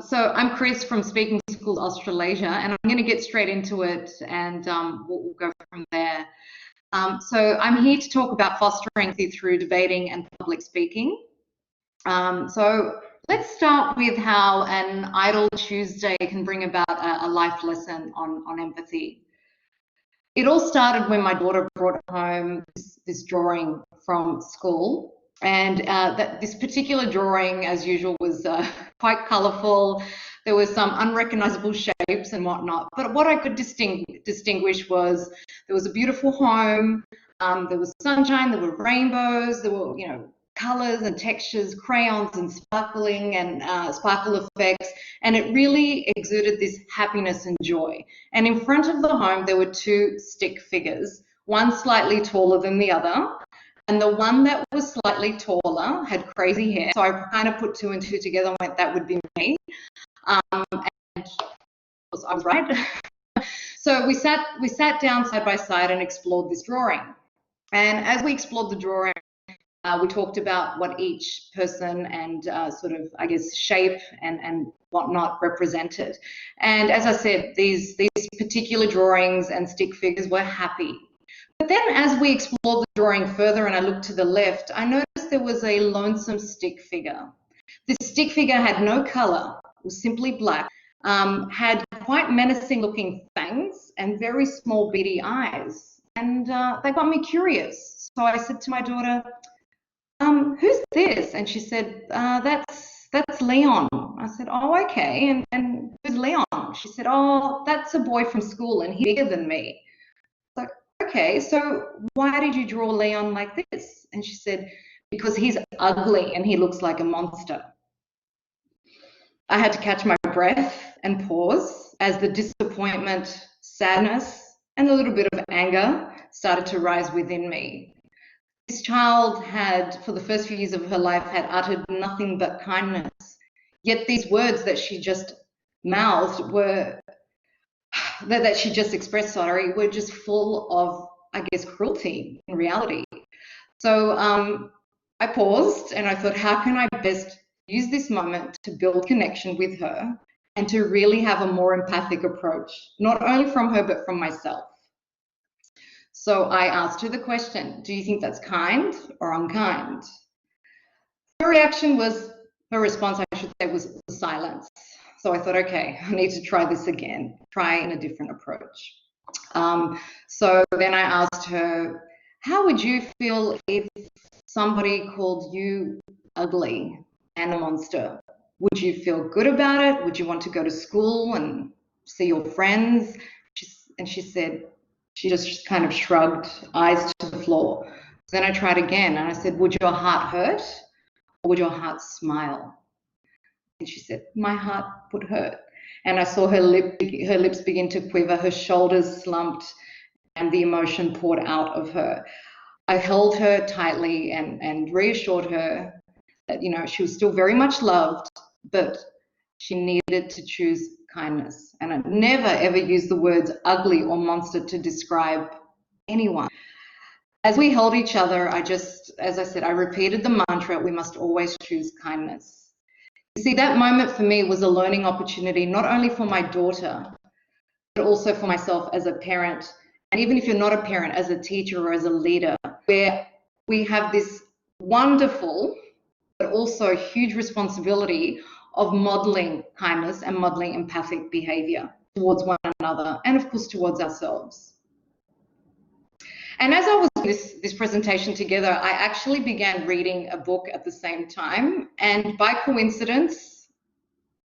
So I'm Chris from Speaking Schools Australasia, and I'm going to get straight into it, and we'll go from there. So I'm here to talk about fostering empathy through debating and public speaking. So let's start with how an idle Tuesday can bring about a life lesson on empathy. It all started when my daughter brought home this drawing from school. And this particular drawing, as usual, was quite colourful. There were some unrecognisable shapes and whatnot. But what I could distinguish was there was a beautiful home. There was sunshine. There were rainbows. There were, colours and textures, crayons and sparkling and sparkle effects. And it really exuded this happiness and joy. And in front of the home, there were two stick figures, one slightly taller than the other. And the one that was slightly taller had crazy hair. So I kind of put two and two together and went, that would be me. And I was right. So we sat down side by side and explored this drawing. And as we explored the drawing, we talked about what each person and sort of, I guess, shape and whatnot represented. And as I said, these particular drawings and stick figures were happy. But then as we explored the drawing further and I looked to the left, I noticed there was a lonesome stick figure. This stick figure had no colour, it was simply black, had quite menacing looking fangs and very small beady eyes. And they got me curious. So I said to my daughter, who's this? And she said, that's Leon. I said, oh, okay, and who's Leon? She said, oh, that's a boy from school and he's bigger than me. Okay, so why did you draw Leon like this? And she said, because he's ugly and he looks like a monster. I had to catch my breath and pause as the disappointment, sadness, and a little bit of anger started to rise within me. This child had, for the first few years of her life, had uttered nothing but kindness. Yet these words that she just mouthed that she just expressed, were just full of, I guess, cruelty in reality. So I paused and I thought, how can I best use this moment to build connection with her and to really have a more empathic approach, not only from her, but from myself. So I asked her the question, do you think that's kind or unkind? Her response, I should say, was silence. So I thought, okay, I need to try this again, try in a different approach. So then I asked her, how would you feel if somebody called you ugly and a monster? Would you feel good about it? Would you want to go to school and see your friends? And she said, she just kind of shrugged, eyes to the floor. So then I tried again and I said, would your heart hurt or would your heart smile? And she said, my heart would hurt. And I saw her lips begin to quiver, her shoulders slumped, and the emotion poured out of her. I held her tightly and reassured her that, she was still very much loved, but she needed to choose kindness. And I never, ever use the words ugly or monster to describe anyone. As we held each other, as I said, I repeated the mantra, we must always choose kindness. You see, that moment for me was a learning opportunity, not only for my daughter, but also for myself as a parent. And even if you're not a parent, as a teacher or as a leader, where we have this wonderful, but also huge responsibility of modeling kindness and modeling empathic behavior towards one another and, of course, towards ourselves. And as I was doing this presentation together, I actually began reading a book at the same time. And by coincidence,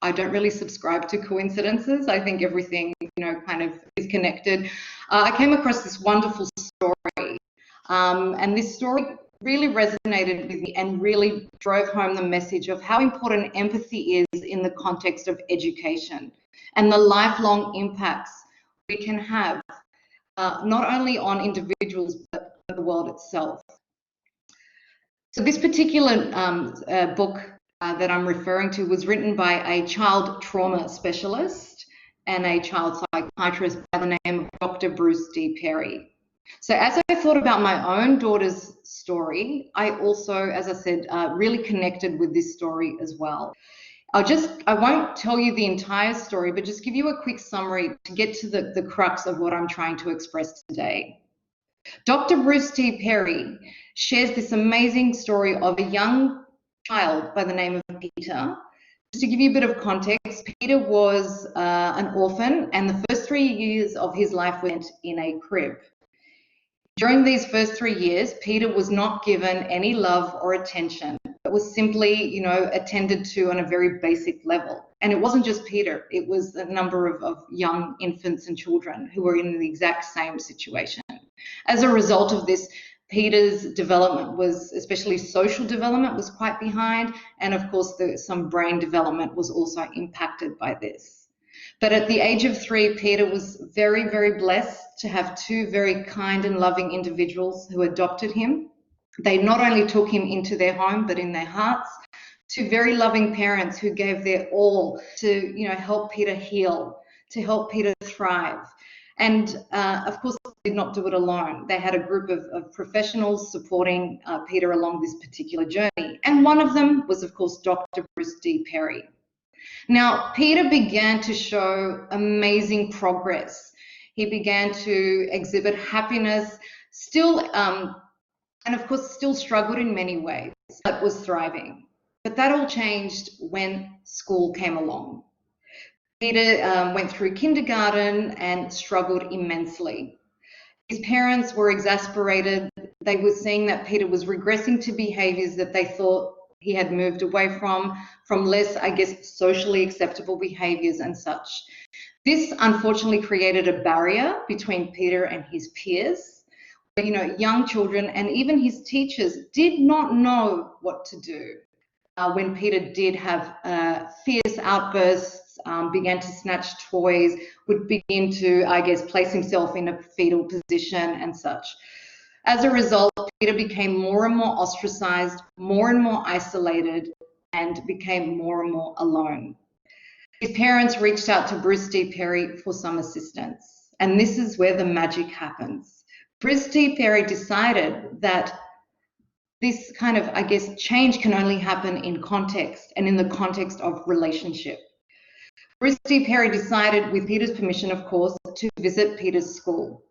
I don't really subscribe to coincidences. I think everything, kind of is connected. I came across this wonderful story. And this story really resonated with me and really drove home the message of how important empathy is in the context of education and the lifelong impacts we can have. Not only on individuals, but the world itself. So this particular book that I'm referring to was written by a child trauma specialist and a child psychiatrist by the name of Dr. Bruce D. Perry. So as I thought about my own daughter's story, I also, as I said, really connected with this story as well. I won't tell you the entire story, but just give you a quick summary to get to the crux of what I'm trying to express today. Dr. Bruce T. Perry shares this amazing story of a young child by the name of Peter. Just to give you a bit of context, Peter was an orphan, and the first 3 years of his life went in a crib. During these first 3 years, Peter was not given any love or attention. It was simply, attended to on a very basic level. And it wasn't just Peter, it was a number of young infants and children who were in the exact same situation. As a result of this, Peter's development was, especially social development, was quite behind. And of course, some brain development was also impacted by this. But at the age of 3, Peter was very, very blessed to have 2 very kind and loving individuals who adopted him. They not only took him into their home, but in their hearts. 2 very loving parents who gave their all to, help Peter heal, to help Peter thrive. And of course, they did not do it alone. They had a group of professionals supporting Peter along this particular journey. And one of them was, of course, Dr. Bruce D. Perry. Now, Peter began to show amazing progress. He began to exhibit happiness, still, and of course, still struggled in many ways, but was thriving. But that all changed when school came along. Peter went through kindergarten and struggled immensely. His parents were exasperated. They were seeing that Peter was regressing to behaviours that they thought he had moved away from less, socially acceptable behaviours and such. This unfortunately created a barrier between Peter and his peers. Young children and even his teachers did not know what to do. When Peter did have fierce outbursts, began to snatch toys, would begin to, place himself in a fetal position and such. As a result, Peter became more and more ostracized, more and more isolated, and became more and more alone. His parents reached out to Bruce D. Perry for some assistance, and this is where the magic happens. Bruce D. Perry decided that this kind of, change can only happen in context and in the context of relationship. Bruce D. Perry decided, with Peter's permission, of course, to visit Peter's school.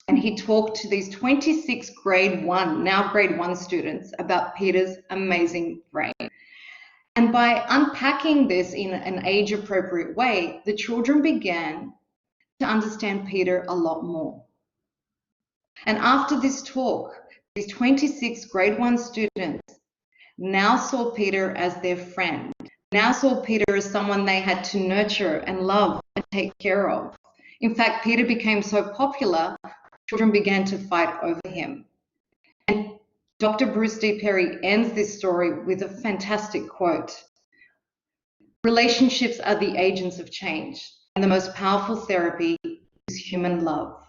And he talked to these 26 grade 1 students about Peter's amazing brain. And by unpacking this in an age-appropriate way, the children began to understand Peter a lot more. And after this talk, these 26 grade 1 students now saw Peter as their friend, now saw Peter as someone they had to nurture and love and take care of. In fact, Peter became so popular, children began to fight over him. And Dr. Bruce D. Perry ends this story with a fantastic quote. Relationships are the agents of change, and the most powerful therapy is human love.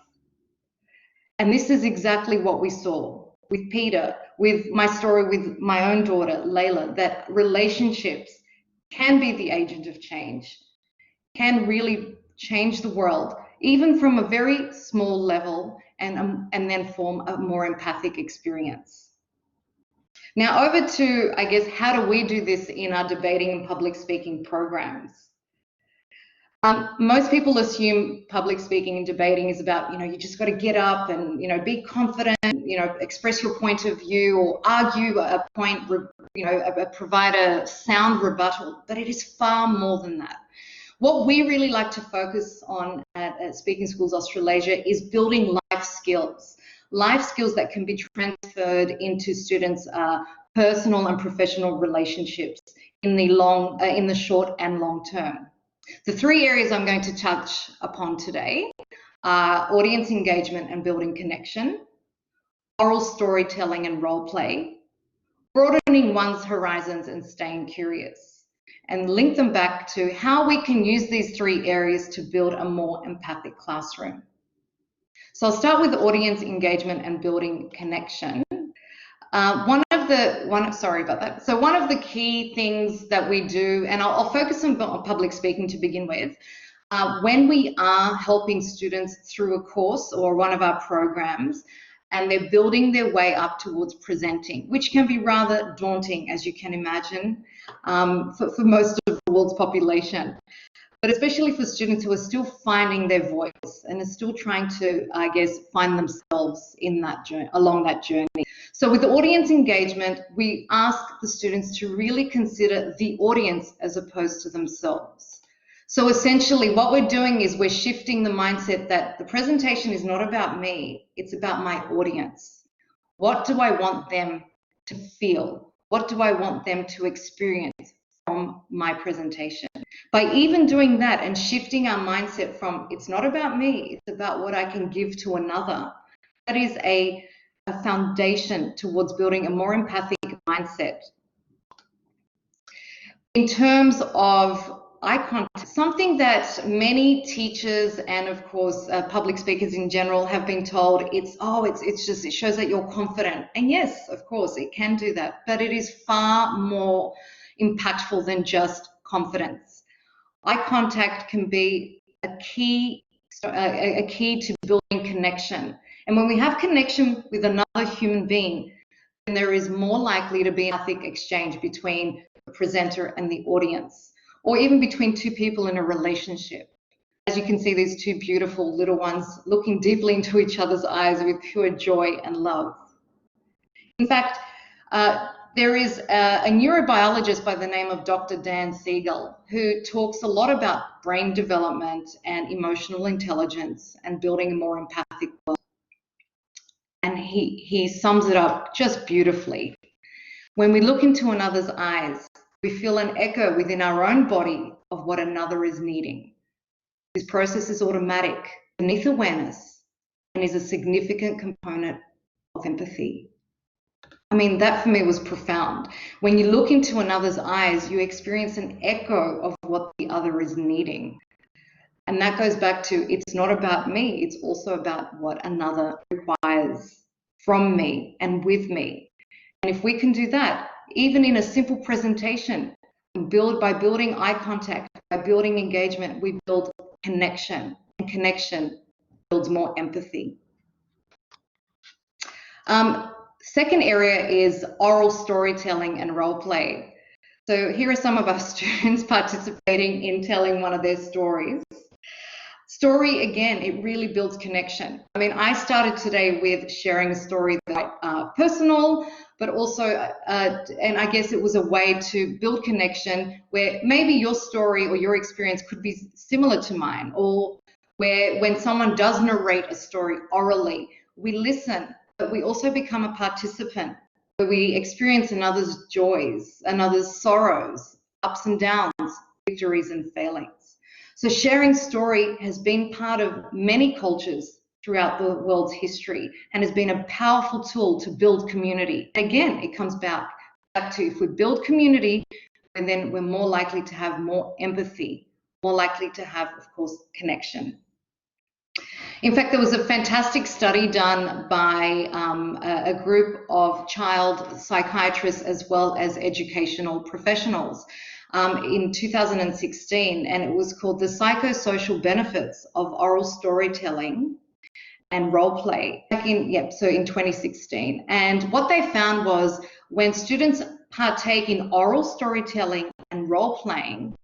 And this is exactly what we saw with Peter, with my story with my own daughter, Layla, that relationships can be the agent of change, can really change the world, even from a very small level, and then form a more empathic experience. Now over to, how do we do this in our debating and public speaking programs? Most people assume public speaking and debating is about, you just got to get up and, be confident, express your point of view or argue a point, provide a sound rebuttal, but it is far more than that. What we really like to focus on at Speaking Schools Australasia is building life skills that can be transferred into students' personal and professional relationships in the short and long term. The 3 areas I'm going to touch upon today are audience engagement and building connection, oral storytelling and role play, broadening one's horizons and staying curious, and link them back to how we can use these 3 areas to build a more empathic classroom. So I'll start with audience engagement and building connection. One of the key things that we do, and I'll focus on public speaking to begin with, when we are helping students through a course or one of our programs, and they're building their way up towards presenting, which can be rather daunting, as you can imagine, for most of world's population, but especially for students who are still finding their voice and are still trying to, I guess, find themselves in that journey, along that journey. So with the audience engagement, we ask the students to really consider the audience as opposed to themselves. So essentially what we're doing is we're shifting the mindset that the presentation is not about me, it's about my audience. What do I want them to feel? What do I want them to experience from my presentation? By even doing that and shifting our mindset from it's not about me, it's about what I can give to another, that is a foundation towards building a more empathic mindset. In terms of eye contact, something that many teachers and of course public speakers in general have been told, it shows that you're confident. And yes, of course, it can do that, but it is far more impactful than just confidence. Eye contact can be a key to building connection. And when we have connection with another human being, then there is more likely to be an empathic exchange between the presenter and the audience, or even between two people in a relationship. As you can see, these two beautiful little ones looking deeply into each other's eyes with pure joy and love. In fact, there is a neurobiologist by the name of Dr. Dan Siegel who talks a lot about brain development and emotional intelligence and building a more empathic world. And he sums it up just beautifully. When we look into another's eyes, we feel an echo within our own body of what another is needing. This process is automatic, beneath awareness, and is a significant component of empathy. I mean, that for me was profound. When you look into another's eyes, you experience an echo of what the other is needing. And that goes back to, it's not about me, it's also about what another requires from me and with me. And if we can do that, even in a simple presentation, by building eye contact, by building engagement, we build connection, and connection builds more empathy. Second area is oral storytelling and role play. So here are some of our students participating in telling one of their stories. Story, again, it really builds connection. I mean, I started today with sharing a story that personal, but also, and I guess it was a way to build connection where maybe your story or your experience could be similar to mine, or where when someone does narrate a story orally, we listen, but we also become a participant, where we experience another's joys, another's sorrows, ups and downs, victories and failings. So sharing story has been part of many cultures throughout the world's history and has been a powerful tool to build community. Again, it comes back to, if we build community, and then we're more likely to have more empathy, more likely to have, of course, connection. In fact, there was a fantastic study done by a group of child psychiatrists as well as educational professionals in 2016, and it was called The Psychosocial Benefits of Oral Storytelling and Role Play, so in 2016. And what they found was when students partake in oral storytelling and role playing,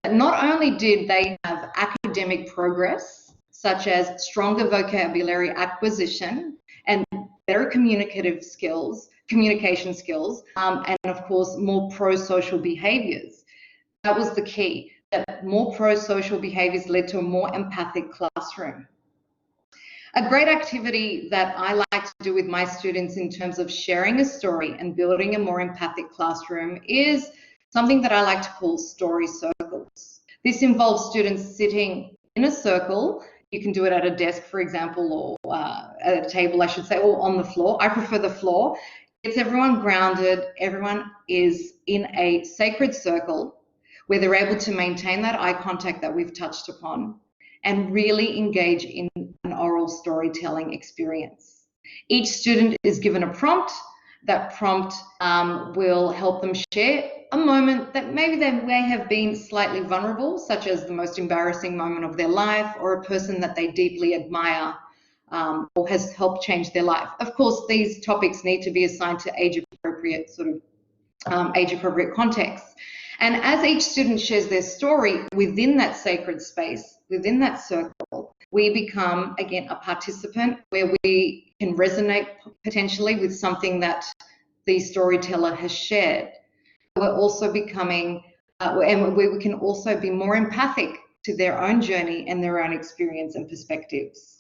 not only did they have academic progress, such as stronger vocabulary acquisition and better communication skills, and of course, more pro-social behaviors. That was the key, that more pro-social behaviors led to a more empathic classroom. A great activity that I like to do with my students in terms of sharing a story and building a more empathic classroom is something that I like to call story circles. This involves students sitting in a circle. You can do it at a desk, for example, or at a table, I should say, or on the floor. I prefer the floor. It's everyone grounded. Everyone is in a sacred circle where they're able to maintain that eye contact that we've touched upon and really engage in an oral storytelling experience. Each student is given a prompt. That prompt will help them share a moment that maybe they may have been slightly vulnerable, such as the most embarrassing moment of their life, or a person that they deeply admire or has helped change their life. Of course, these topics need to be assigned to age-appropriate age-appropriate contexts. And as each student shares their story within that sacred space, within that circle, we become, again, a participant where we can resonate potentially with something that the storyteller has shared. We're also becoming, and we can also be more empathic to their own journey and their own experience and perspectives.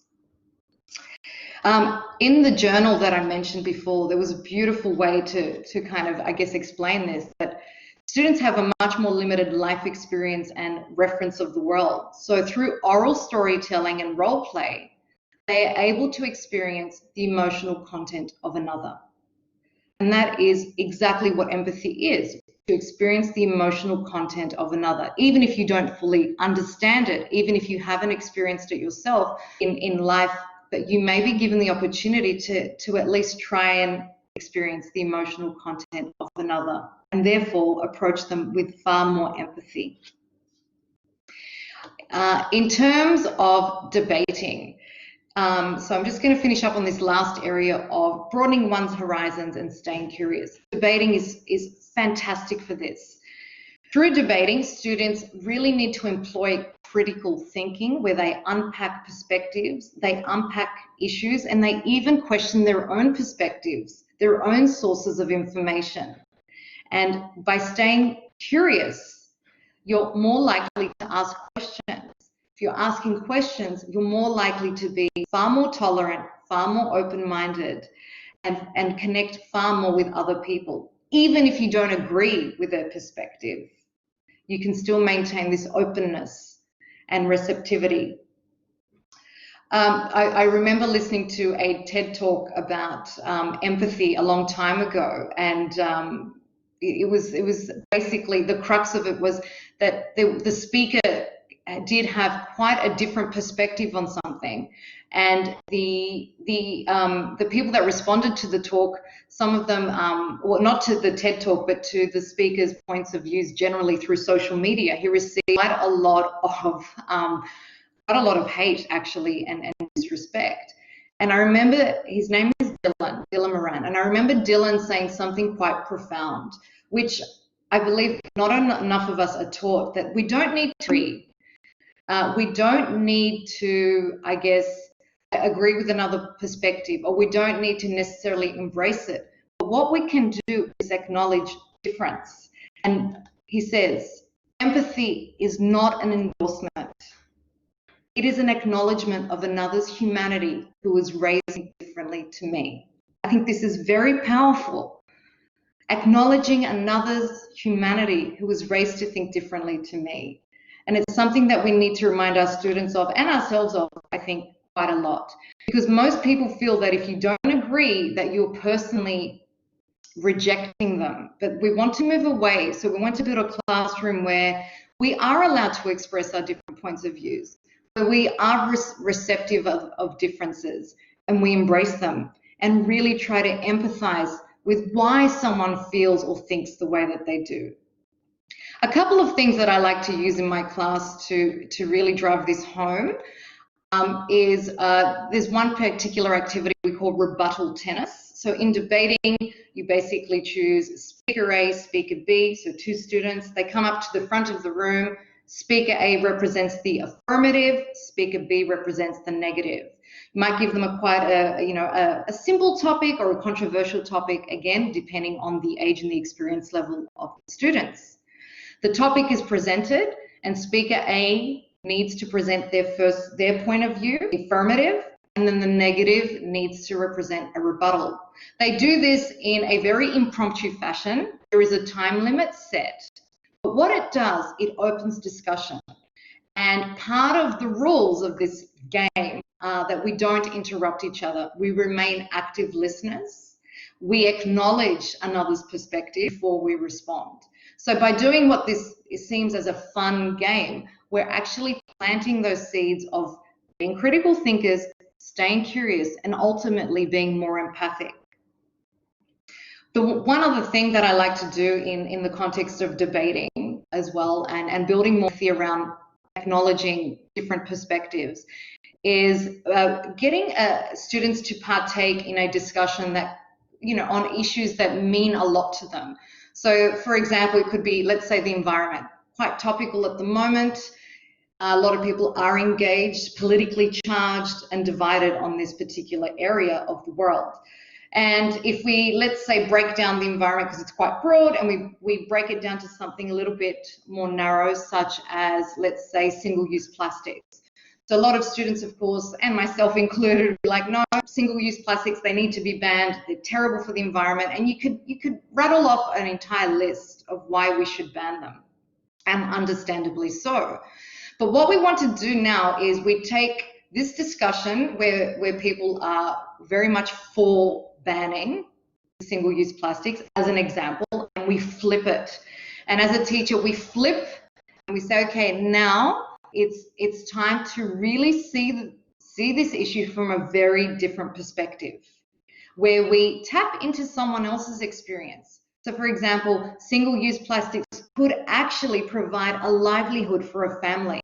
In the journal that I mentioned before, there was a beautiful way to kind of, I guess, explain this, that students have a much more limited life experience and reference of the world. So through oral storytelling and role play, they are able to experience the emotional content of another. And that is exactly what empathy is, to experience the emotional content of another, even if you don't fully understand it, even if you haven't experienced it yourself in life, but you may be given the opportunity to at least try and experience the emotional content of another, and therefore approach them with far more empathy. In terms of debating, so I'm just going to finish up on this last area of broadening one's horizons and staying curious. Debating is fantastic for this. Through debating, students really need to employ critical thinking where they unpack perspectives, they unpack issues, and they even question their own perspectives, their own sources of information. And by staying curious, you're more likely to ask questions. If you're asking questions, you're more likely to be far more tolerant, far more open-minded, and connect far more with other people. Even if you don't agree with their perspective, you can still maintain this openness and receptivity. I remember listening to a TED talk about empathy a long time ago, and it was basically, the crux of it was that the speaker did have quite a different perspective on something, and the people that responded to the talk, some of them, well, not to the TED talk, but to the speaker's points of views generally through social media, he received quite a lot of hate, actually, and disrespect. And I remember, his name is Dylan Moran, and I remember Dylan saying something quite profound, which I believe not enough of us are taught, that we don't need to agree. We don't need to, I guess, agree with another perspective, or we don't need to necessarily embrace it. But what we can do is acknowledge difference. And he says, empathy is not an endorsement. It is an acknowledgement of another's humanity who was raised differently to me. I think this is very powerful. Acknowledging another's humanity who was raised to think differently to me. And it's something that we need to remind our students of, and ourselves of, I think, quite a lot. Because most people feel that if you don't agree, that you're personally rejecting them. But we want to move away. So we want to build a classroom where we are allowed to express our different points of views, where we are receptive of differences, and we embrace them and really try to empathize with why someone feels or thinks the way that they do. A couple of things that I like to use in my class to really drive this home is there's one particular activity we call rebuttal tennis. So in debating, you basically choose speaker A, speaker B, so two students. They come up to the front of the room. Speaker A represents the affirmative, speaker B represents the negative. You might give them a simple topic or a controversial topic, again, depending on the age and the experience level of the students. The topic is presented, and speaker A needs to present their point of view, the affirmative, and then the negative needs to represent a rebuttal. They do this in a very impromptu fashion. There is a time limit set. But what it does, it opens discussion. And part of the rules of this game are that we don't interrupt each other. We remain active listeners. We acknowledge another's perspective before we respond. So by doing what this seems as a fun game, we're actually planting those seeds of being critical thinkers, staying curious, and ultimately being more empathic. The one other thing that I like to do in the context of debating as well, and building more empathy around acknowledging different perspectives, is getting students to partake in a discussion that, on issues that mean a lot to them. So for example, it could be, let's say, the environment, quite topical at the moment. A lot of people are engaged, politically charged and divided on this particular area of the world. And if we, let's say, break down the environment, because it's quite broad, and we break it down to something a little bit more narrow, such as, let's say, single-use plastics. So a lot of students, of course, and myself included, would be like, no, single-use plastics, they need to be banned. They're terrible for the environment. And you could rattle off an entire list of why we should ban them, and understandably so. But what we want to do now is we take this discussion where people are very much for banning single-use plastics as an example, and we flip it. And as a teacher, we flip and we say, okay, now it's time to really see this issue from a very different perspective, where we tap into someone else's experience. So for example, single-use plastics could actually provide a livelihood for a family.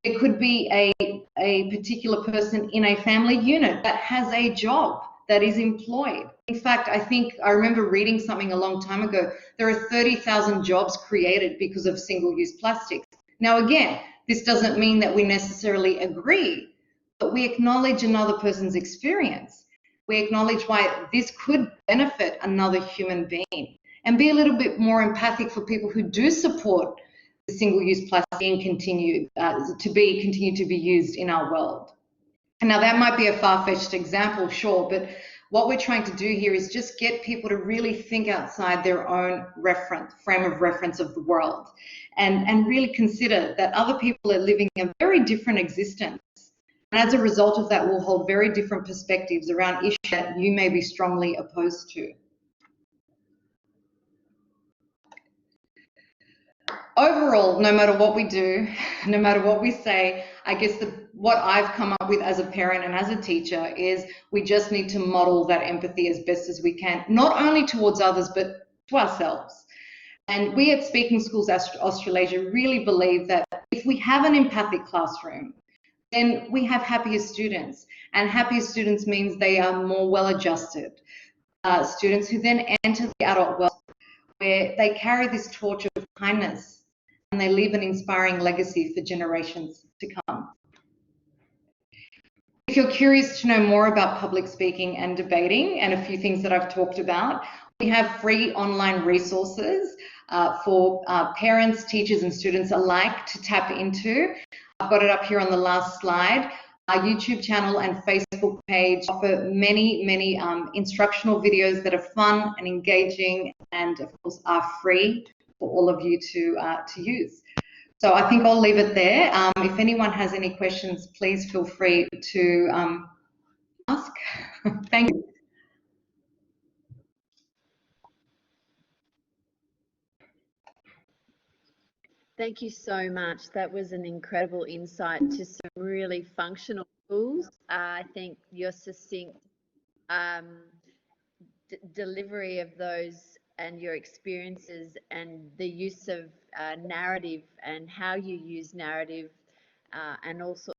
It could be a particular person in a family unit that has a job, that is employed. In fact, I remember reading something a long time ago. There are 30,000 jobs created because of single-use plastics. Now again, this doesn't mean that we necessarily agree, but we acknowledge another person's experience. We acknowledge why this could benefit another human being, and be a little bit more empathic for people who do support the single-use plastic and continue to be used in our world. And now that might be a far-fetched example, sure, but what we're trying to do here is just get people to really think outside their own frame of reference of the world, and really consider that other people are living a very different existence. And as a result of that, we'll hold very different perspectives around issues that you may be strongly opposed to. Overall, no matter what we do, no matter what we say, I guess what I've come up with as a parent and as a teacher is we just need to model that empathy as best as we can, not only towards others, but to ourselves. And we at Speaking Schools Australasia really believe that if we have an empathic classroom, then we have happier students. And happier students means they are more well-adjusted. Students who then enter the adult world, where they carry this torch of kindness, and they leave an inspiring legacy for generations to come. If you're curious to know more about public speaking and debating and a few things that I've talked about, we have free online resources for parents, teachers and students alike to tap into. I've got it up here on the last slide. Our YouTube channel and Facebook page offer many instructional videos that are fun and engaging, and of course are free for all of you to use. So I think I'll leave it there. If anyone has any questions, please feel free to ask. Thank you. Thank you so much. That was an incredible insight to some really functional tools. I think your succinct delivery of those and your experiences and the use of narrative and how you use narrative and also